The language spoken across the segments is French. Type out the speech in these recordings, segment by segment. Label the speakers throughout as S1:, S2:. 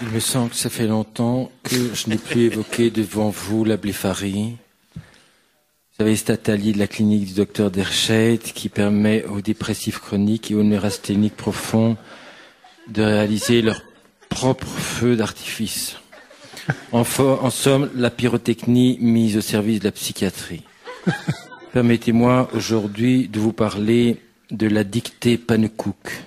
S1: Il me semble que ça fait longtemps que je n'ai plus évoqué devant vous la blépharie. Vous savez, cet atelier de la clinique du docteur Derscheit qui permet aux dépressifs chroniques et aux neurasthéniques profonds de réaliser leur propre feu d'artifice. En somme, la pyrotechnie mise au service de la psychiatrie. Permettez-moi aujourd'hui de vous parler de la dictée Pannekoek.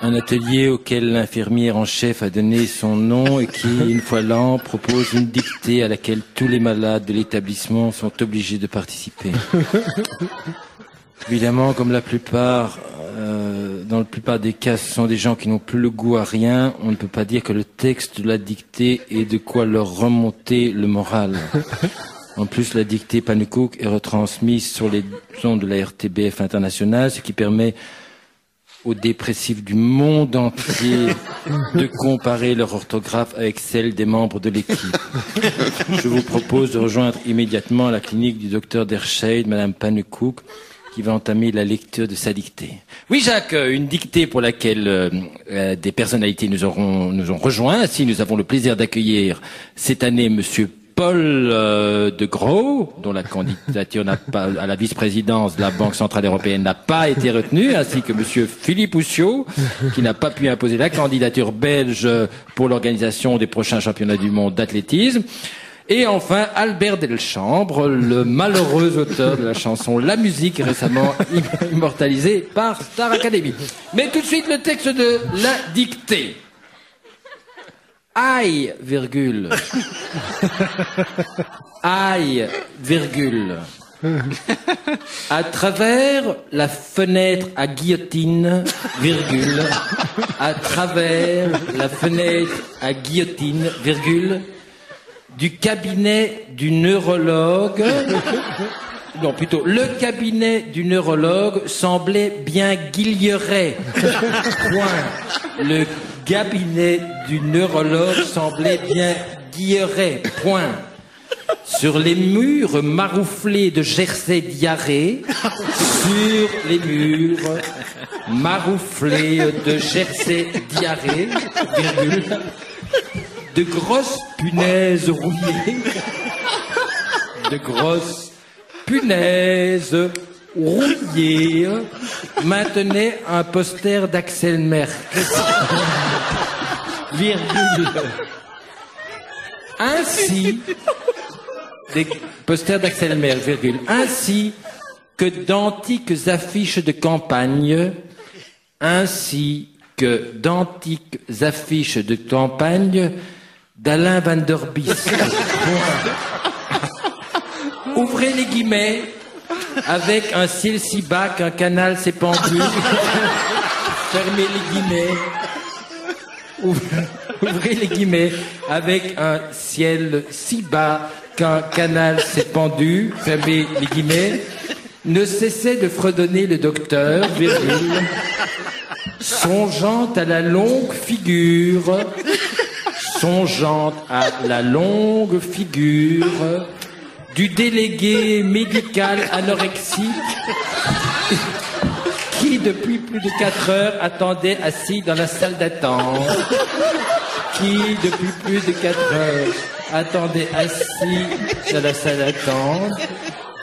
S1: Un atelier auquel l'infirmière en chef a donné son nom et qui, une fois l'an, propose une dictée à laquelle tous les malades de l'établissement sont obligés de participer. Évidemment, comme dans la plupart des cas, ce sont des gens qui n'ont plus le goût à rien, on ne peut pas dire que le texte de la dictée est de quoi leur remonter le moral. En plus, la dictée Pannekoek est retransmise sur les ondes de la RTBF internationale, ce qui permet aux dépressifs du monde entier de comparer leur orthographe avec celle des membres de l'équipe. Je vous propose de rejoindre immédiatement la clinique du docteur Derscheit, Madame Pannekoek, qui va entamer la lecture de sa dictée. Oui, Jacques, une dictée pour laquelle des personnalités nous ont rejoints. Ainsi, nous avons le plaisir d'accueillir cette année Monsieur Paul de Gros, dont la candidature à la vice-présidence de la Banque Centrale Européenne n'a pas été retenue, ainsi que Monsieur Philippe Housseau, qui n'a pas pu imposer la candidature belge pour l'organisation des prochains championnats du monde d'athlétisme. Et enfin, Albert Delchambre, le malheureux auteur de la chanson La Musique, récemment immortalisée par Star Academy. Mais tout de suite, le texte de la dictée. Aïe, virgule. Aïe, virgule. À travers la fenêtre à guillotine, virgule. À travers la fenêtre à guillotine, virgule. Du cabinet du neurologue. Non, plutôt, le cabinet du neurologue semblait bien guilleret. Point. Le cabinet du neurologue semblait bien guilleret. Point. Sur les murs marouflés de Jersey diarrhée, sur les murs marouflés de Jersey diarrhée, virgule, de grosses punaises rouillées, de grosses punaises rouillées maintenaient un poster d'Axel Merckx, virgule. Ainsi, des posters d'Axel Merckx, virgule, ainsi que d'antiques affiches de campagne, ainsi que d'antiques affiches de campagne d'Alain Van Der Biest. Ouvrez les guillemets, avec un ciel si bas qu'un canal s'est pendu. Fermez les guillemets. Ouvrez les guillemets, avec un ciel si bas qu'un canal s'est pendu. Fermez les guillemets. Ne cessait de fredonner le docteur, virgule, songeant à la longue figure, songeant à la longue figure du délégué médical anorexique qui, depuis plus de 4 heures, attendait assis dans la salle d'attente. Qui, depuis plus de 4 heures, attendait assis dans la salle d'attente,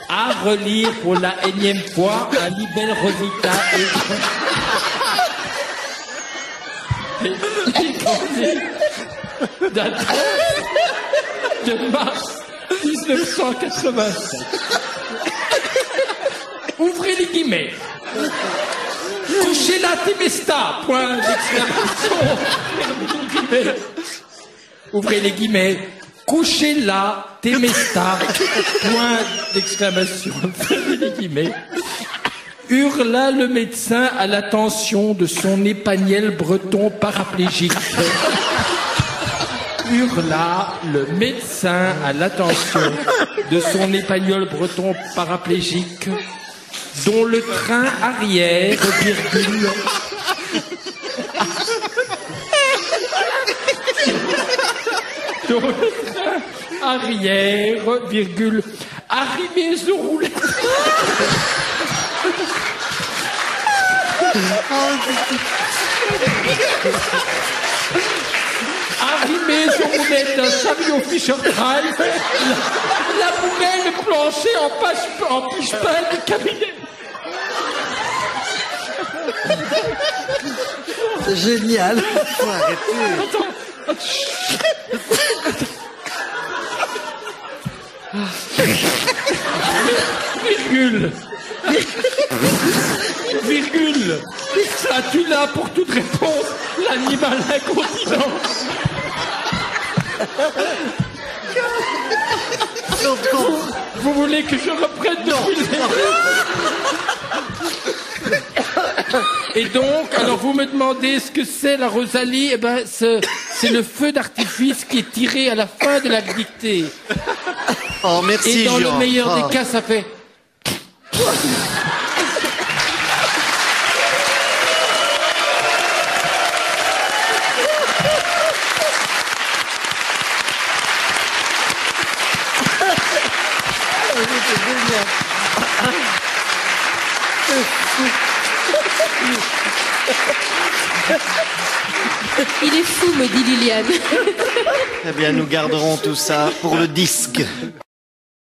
S1: à relire pour la énième fois un Libelle Rosita datant de mars 1987. Ouvrez les guillemets. Couchez la Temesta, point d'exclamation. Ouvrez les guillemets. Couchez la Temesta, point d'exclamation. Fermez les guillemets. Hurla le médecin à l'attention de son épagniel breton paraplégique. Hurla le médecin à l'attention de son épagniol breton paraplégique, dont le train arrière, virgule, dont le train arrière, virgule, arrivez au roulet. arrimée sur mon aide d'un chariot Fisher-Price, la poubelle, le plancher en piche-pain du cabinet.
S2: C'est génial.
S3: Faut arrêter.
S1: Attends. Virgule. Virgule. Seras-tu là pour toute réponse, l'animal incontinent? Vous voulez que je reprenne depuis le début? Et donc, alors vous me demandez ce que c'est la Rosalie? Eh ben, c'est le feu d'artifice qui est tiré à la fin de la dictée.
S3: Oh, merci,
S1: Et dans
S3: Jean.
S1: le meilleur des cas, ça fait...
S4: Il est fou, me dit Liliane.
S3: Eh bien, nous garderons tout ça pour le disque.